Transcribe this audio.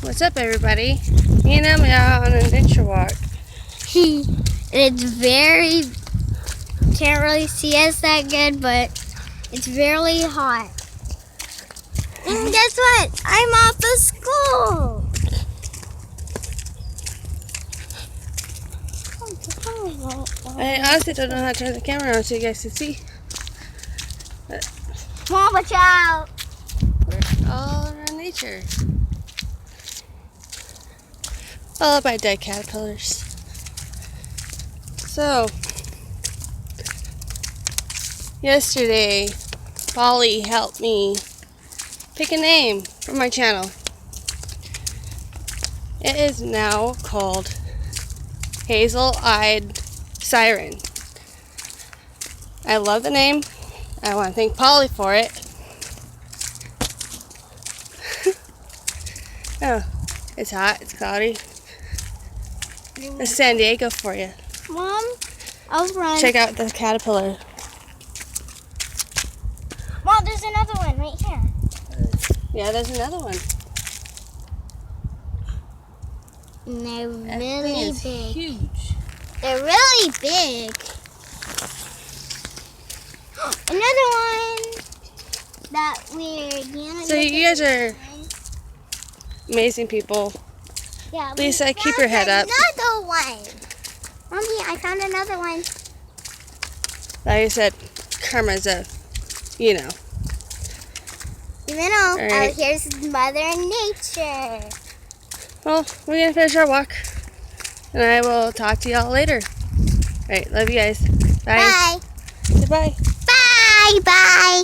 What's up, everybody? Me and Emma out on a nature walk. It's very, can't really see us that good, but it's very hot. And guess what? I'm off of school. I honestly don't know how to turn the camera on so you guys can see. Mom, watch out. We're all around nature. Followed by dead caterpillars. So, yesterday, Polly helped me pick a name for my channel. It is now called Hazel-Eyed Siren. I love the name. I want to thank Polly for it. Oh, it's hot, it's cloudy. It's San Diego for you. Mom, I was running. Check out the caterpillar. Mom, there's another one right here. Yeah, there's another one. And they're That thing really is big. huge. They're really big. Another one that we're gonna. So you guys are amazing people. Yeah, Lisa, keep your head up. Another one. Mommy, I found another one. Like I said, karma's a, you know. All right. out here's Mother Nature. Well, we're going to finish our walk. And I will talk to y'all later. Alright, love you guys. Bye. Bye. Goodbye. Bye. Bye.